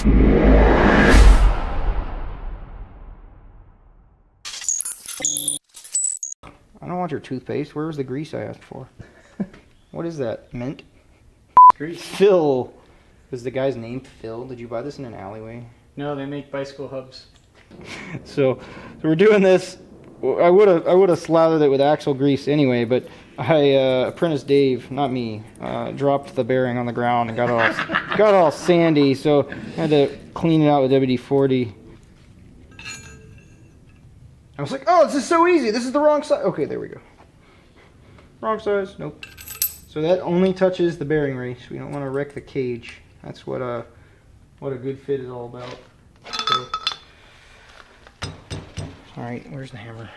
I don't want your toothpaste. Where was the grease I asked for? What is that? Mint? Grease. Phil. Was the guy's name Phil? Did you buy this in an alleyway? No, they make bicycle hubs. So we're doing this. I would have slathered it with axle grease anyway, but Apprentice Dave, not me, dropped the bearing on the ground and got all sandy. So I had to clean it out with WD-40. I was like, oh, this is so easy. This is the wrong size. Okay, there we go. Wrong size. Nope. So that only touches the bearing race. We don't want to wreck the cage. That's what a good fit is all about. So, all right, where's the hammer?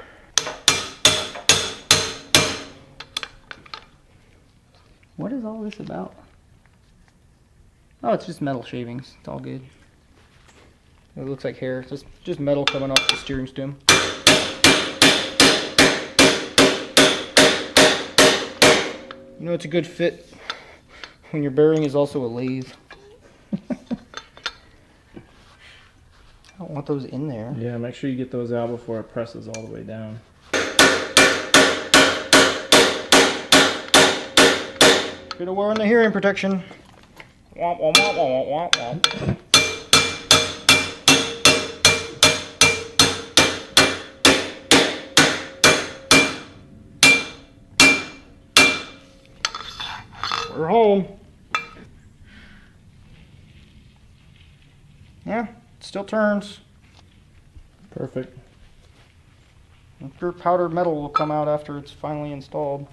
What is all this about? Oh, it's just metal shavings. It's all good. It looks like hair. It's just metal coming off the steering stem. You know, it's a good fit when your bearing is also a lathe. I don't want those in there. Yeah, make sure you get those out before it presses all the way down. Gonna wear in the hearing protection. Womp, womp, womp, womp, womp, womp. We're home. Yeah, it still turns. Perfect. Pure powdered metal will come out after it's finally installed.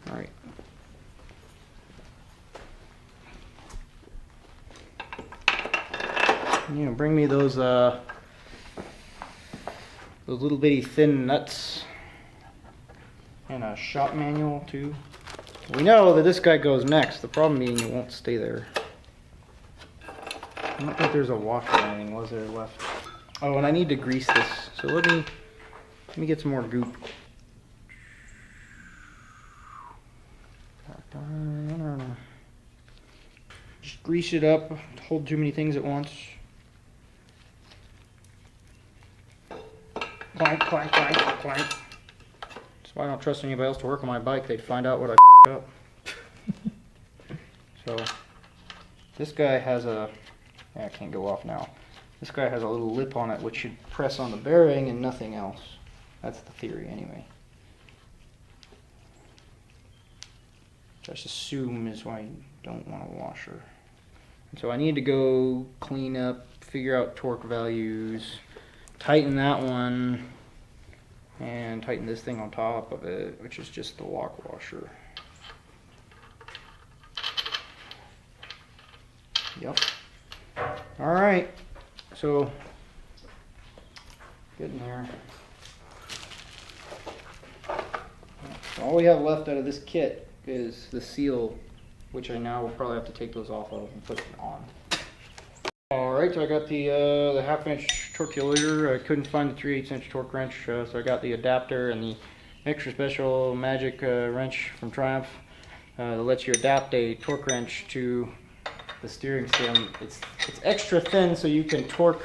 All right. You know, bring me those little bitty thin nuts and a shop manual too. We know that this guy goes next. The problem being it won't stay there. I don't think there's a washer or anything, was there, left? Oh, and I need to grease this. So let me get some more goop. Just grease it up. Hold too many things at once. Clank, clank, clank, clank. That's why I don't trust anybody else to work on my bike. They'd find out what I up. So this guy has a, I can't go off now. This guy has a little lip on it which should press on the bearing and nothing else. That's the theory anyway. Which I just assume is why you don't want a washer. And so I need to go clean up, figure out torque values, tighten that one, and tighten this thing on top of it, which is just the lock washer. Yep. All right. So, getting there. So all we have left out of this kit is the seal, which I now will probably have to take those off of and put it on. All right, so I got the 1/2-inch torque-relator. I couldn't find the 3/8-inch torque wrench, so I got the adapter and the extra special magic wrench from Triumph that lets you adapt a torque wrench to the steering stem. It's extra thin so you can torque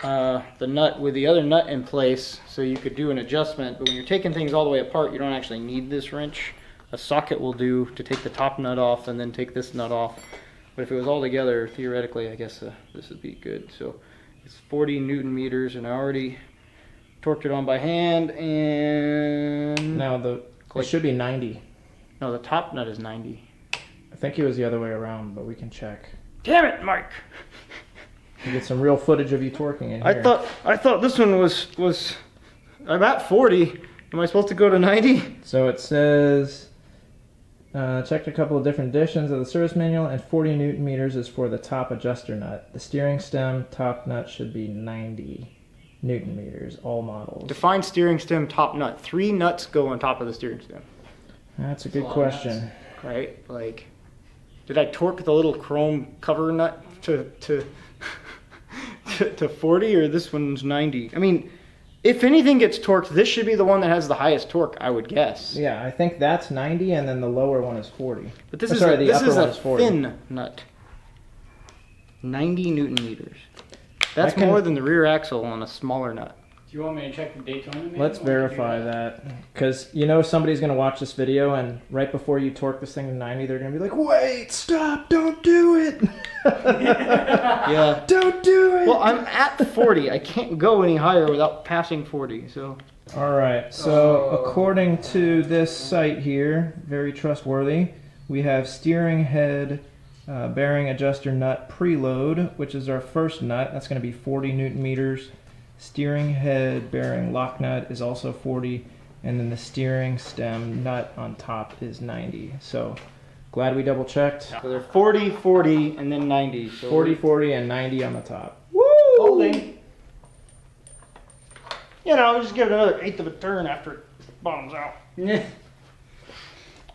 the nut with the other nut in place, so you could do an adjustment. But when you're taking things all the way apart, you don't actually need this wrench. A socket will do to take the top nut off and then take this nut off. But if it was all together, theoretically, I guess this would be good. So it's 40 Newton meters, and I already torqued it on by hand. And now it should be 90. No, the top nut is 90. I think it was the other way around, but we can check. Damn it, Mike! You get some real footage of you torquing in here. I thought this one was. I'm at 40. Am I supposed to go to 90? So it says, checked a couple of different editions of the service manual, and 40 Newton meters is for the top adjuster nut. The steering stem top nut should be 90 Newton meters, all models. Define steering stem top nut. 3 nuts go on top of the steering stem. That's a good question. Right? Like, did I torque the little chrome cover nut to 40, or this one's 90? I mean, if anything gets torqued, this should be the one that has the highest torque, I would guess. Yeah, I think that's 90, and then the lower one is 40. But this a is a thin nut. 90 Newton meters. That's I can- more than the rear axle on a smaller nut. Do you want me to check the Daytona? Maybe? Let's verify that. Because you know somebody's going to watch this video, and right before you torque this thing to 90, they're going to be like, wait, stop, don't do it. Yeah. Don't do it. Well, I'm at 40. I can't go any higher without passing 40, so. All right, so according to this site here, very trustworthy, we have steering head bearing adjuster nut preload, which is our first nut. That's going to be 40 Newton meters. Steering head bearing lock nut is also 40, and then the steering stem nut on top is 90. So glad we double checked. So they're 40, 40, and then 90. So 40, 40, and 90 on the top. Woo! Holding. You know, just give it another eighth of a turn after it bottoms out. Yeah.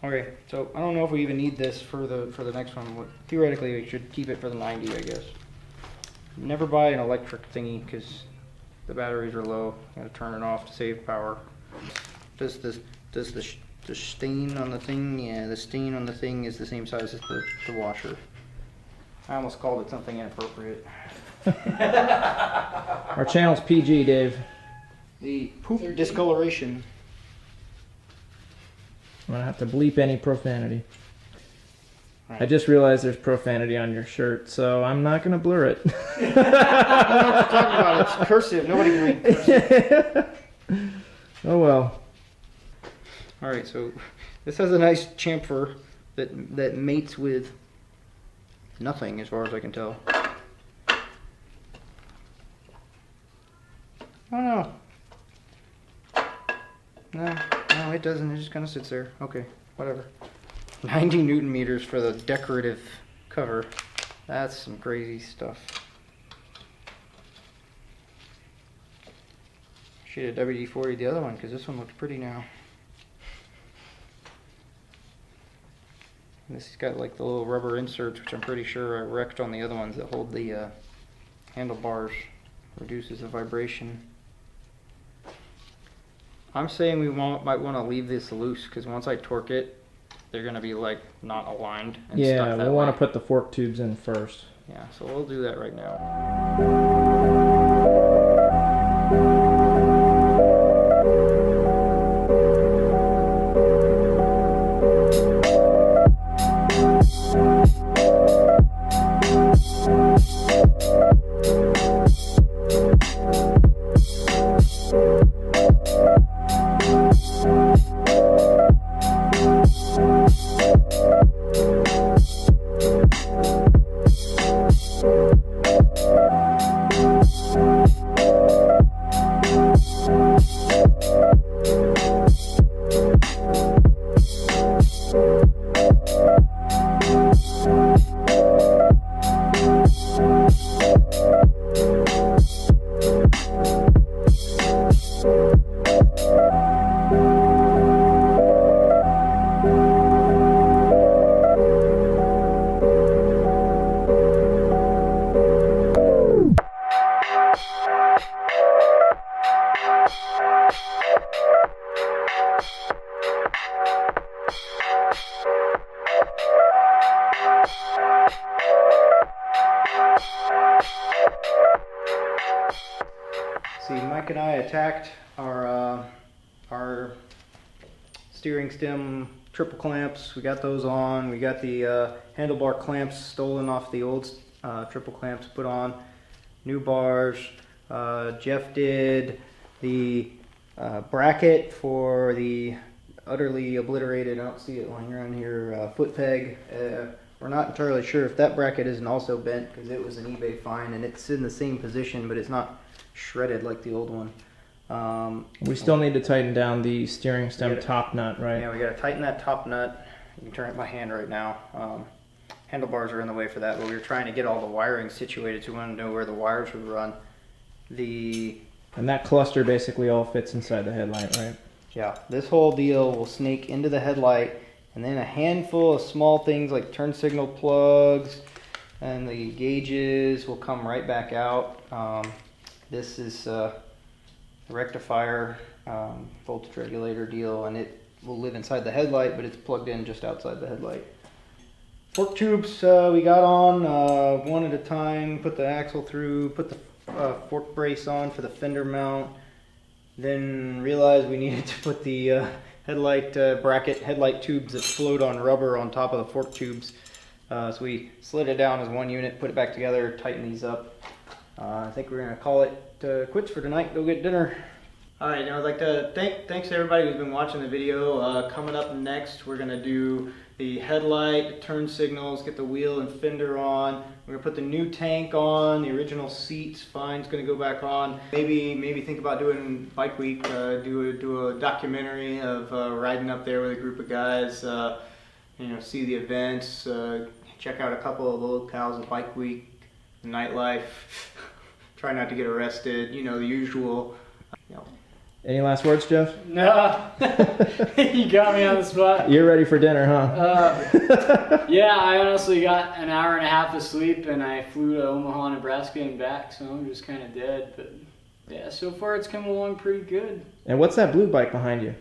Okay, so I don't know if we even need this for the next one. Theoretically, we should keep it for the 90, I guess. Never buy an electric thingy because the batteries are low. Gotta turn it off to save power. Does the stain on the thing? Yeah, the stain on the thing is the same size as the washer. I almost called it something inappropriate. Our channel's PG, Dave. The poop discoloration. I'm going to have to bleep any profanity. Right. I just realized there's profanity on your shirt, so I'm not going to blur it. I don't know what you're talking about. It's cursive. Nobody can read cursive. Oh well. All right, so this has a nice chamfer that mates with nothing, as far as I can tell. Oh no. No, it doesn't. It just kind of sits there. Okay, whatever. 90 Newton meters for the decorative cover. That's some crazy stuff. Should have WD-40 the other one because this one looks pretty now. And this has got like the little rubber inserts, which I'm pretty sure I wrecked on the other ones that hold the handlebars. Reduces the vibration. I'm saying we might want to leave this loose because once I torque it, they're going to be like not aligned and Yeah, stuck that we'll want way. to put the fork tubes in first. Yeah, so we'll do that right now. See, Mike and I attacked our steering stem triple clamps. We got those on. We got the handlebar clamps stolen off the old triple clamps put on. New bars. Jeff did the bracket for the utterly obliterated, I don't see it lying around here, foot peg. We're not entirely sure if that bracket isn't also bent because it was an eBay find and it's in the same position, but it's not shredded like the old one. We still need to tighten down the steering stem Yeah. top nut, right? Yeah, we gotta tighten that top nut. You can turn it by hand right now. Handlebars are in the way for that, but we were trying to get all the wiring situated, so we wanted to know where the wires would run. And that cluster basically all fits inside the headlight, right? Yeah, this whole deal will snake into the headlight, and then a handful of small things like turn signal plugs and the gauges will come right back out. This is a rectifier voltage regulator deal, and it will live inside the headlight, but it's plugged in just outside the headlight. Fork tubes we got on one at a time, put the axle through, put the fork brace on for the fender mount, then realized we needed to put the headlight bracket, headlight tubes that float on rubber on top of the fork tubes. So we slid it down as one unit, put it back together, tighten these up. I think we're going to call it quits for tonight, go get dinner. Alright, now I'd like to thanks to everybody who's been watching the video. Coming up next, we're going to do the headlight, turn signals, get the wheel and fender on. We're going to put the new tank on, the original seats, fine's going to go back on. Maybe think about doing Bike Week, do a documentary of riding up there with a group of guys, you know, see the events, check out a couple of locales of Bike Week, nightlife, try not to get arrested, you know, the usual. You know. Any last words, Jeff? No. You got me on the spot. You're ready for dinner, huh? Yeah, I honestly got an hour and a half of sleep and I flew to Omaha, Nebraska and back, so I'm just kind of dead. But yeah, so far it's come along pretty good. And what's that blue bike behind you?